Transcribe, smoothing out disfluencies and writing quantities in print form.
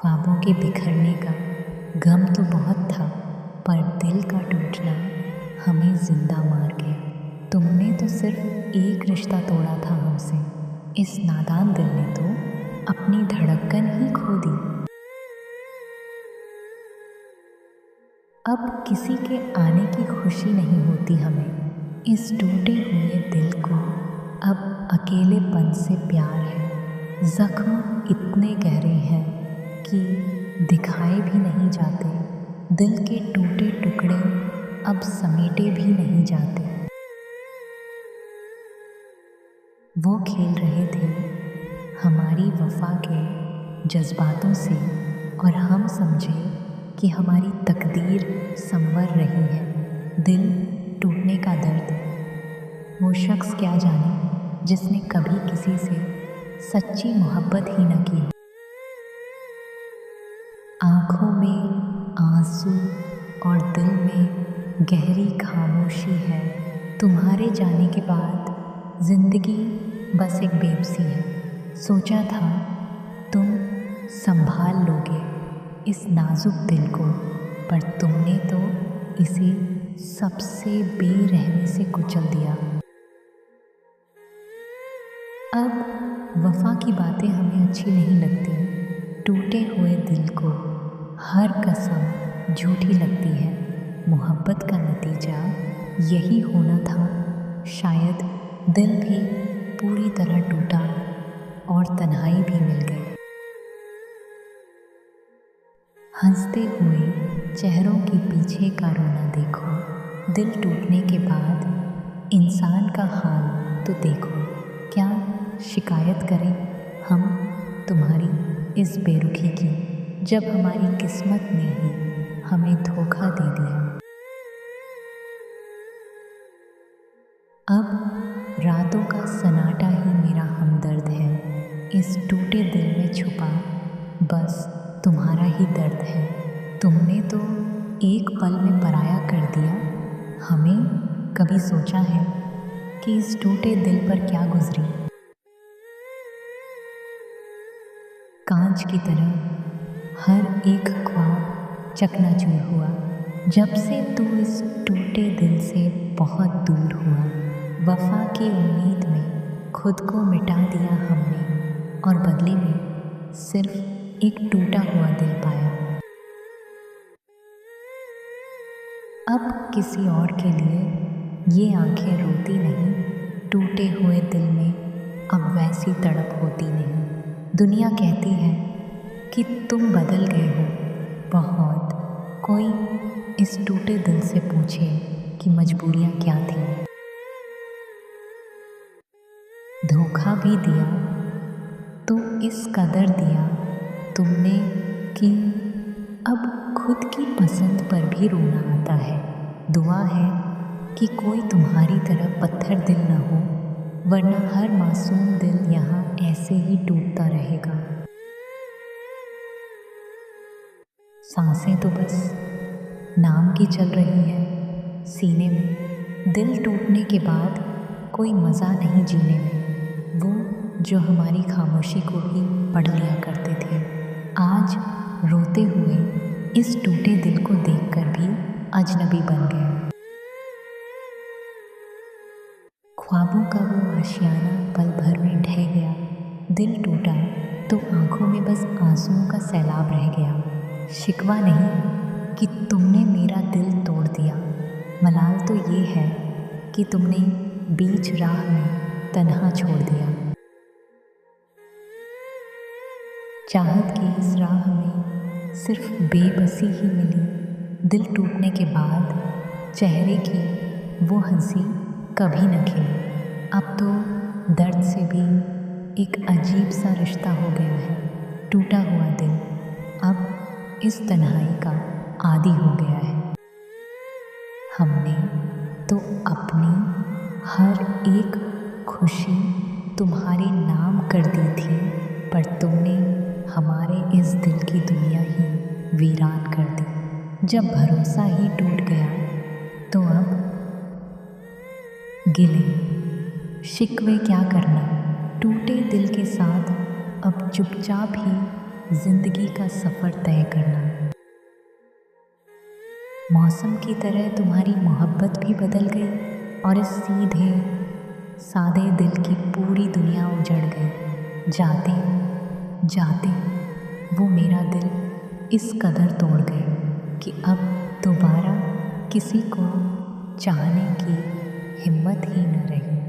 ख्वाबों के बिखरने का गम तो बहुत था, पर दिल का टूटना हमें जिंदा मार गया। तुमने तो सिर्फ एक रिश्ता तोड़ा था हमसे, इस नादान दिल ने तो अपनी धड़कन ही खो दी। अब किसी के आने की खुशी नहीं होती हमें, इस टूटे हुए दिल को अब अकेलेपन से प्यार है। जख्म इतने गहरे हैं कि दिखाए भी नहीं जाते, दिल के टूटे टुकड़े अब समेटे भी नहीं जाते। वो खेल रहे थे हमारी वफा के जज्बातों से, और हम समझे कि हमारी तकदीर संवर रही है। दिल टूटने का दर्द वो शख्स क्या जाने जिसने कभी किसी से सच्ची मोहब्बत ही न की। आँखों में आंसू और दिल में गहरी खामोशी है। तुम्हारे जाने के बाद जिंदगी बस एक बेबसी है। सोचा था तुम संभाल लोगे इस नाजुक दिल को, पर तुमने तो इसे सबसे बेरहमी से कुचल दिया। अब वफा की बातें हमें अच्छी नहीं लगती, टूटे हुए दिल को हर कसम झूठी लगती है। मोहब्बत का नतीजा यही होना था, शायद दिल भी पूरी तरह टूटा और तन्हाई भी मिल गई। हंसते हुए चेहरों के पीछे का रोना देखो, दिल टूटने के बाद इंसान का हाल तो देखो। क्या शिकायत करें हम तुम्हारी इस बेरुखी की, जब हमारी किस्मत ने ही हमें धोखा दे दिया। अब रातों का सन्नाटा ही मेरा हमदर्द है, इस टूटे दिल में छुपा बस तुम्हारा ही दर्द है। तुमने तो एक पल में पराया कर दिया हमें, कभी सोचा है कि इस टूटे दिल पर क्या गुजरी। कांच की तरह हर एक ख्वाब चकनाचूर हुआ, जब से तू इस टूटे दिल से बहुत दूर हुआ। वफा की उम्मीद में खुद को मिटा दिया हमने, और बदले में सिर्फ एक टूटा हुआ दिल पाया। अब किसी और के लिए ये आंखें रोती नहीं, टूटे हुए दिल में अब वैसी तड़प होती नहीं। दुनिया कहती है कि तुम बदल गए हो बहुत, कोई इस टूटे दिल से पूछे कि मजबूरियां क्या थी। धोखा भी दिया तो इस कदर दिया तुमने कि अब खुद की पसंद पर भी रोना आता है। दुआ है कि कोई तुम्हारी तरह पत्थर दिल न हो, वरना हर मासूम दिल यहाँ ऐसे ही टूटता रहेगा। सांसें तो बस नाम की चल रही है सीने में, दिल टूटने के बाद कोई मज़ा नहीं जीने में। वो जो हमारी खामोशी को भी पढ़ लिया करते थे, आज रोते हुए इस टूटे दिल को देखकर भी अजनबी बन गए। ख्वाबों का वो आशियाना पल भर में ढह गया, दिल टूटा तो आंखों में बस आंसुओं का सैलाब रह गया। शिकवा नहीं कि तुमने मेरा दिल तोड़ दिया, मलाल तो ये है कि तुमने बीच राह में तन्हा छोड़ दिया। चाहत की इस राह में सिर्फ बेबसी ही मिली, दिल टूटने के बाद चेहरे की वो हंसी कभी न खिली। अब तो दर्द से भी एक अजीब सा रिश्ता हो गया है, टूटा हुआ दिल अब इस तन्हाई का आदी हो गया है। हमने तो अपनी हर एक खुशी तुम्हारे नाम कर दी थी, पर तुमने हमारे इस दिल की दुनिया ही वीरान कर दी। जब भरोसा ही टूट गया तो अब गिले शिकवे क्या करना, टूटे दिल के साथ अब चुपचाप ही जिंदगी का सफ़र तय करना। मौसम की तरह तुम्हारी मोहब्बत भी बदल गई और इस सीधे सादे दिल की पूरी दुनिया उजड़ गई। जाते जाते वो मेरा दिल इस कदर तोड़ गए कि अब दोबारा किसी को चाहने की हिम्मत ही न रही।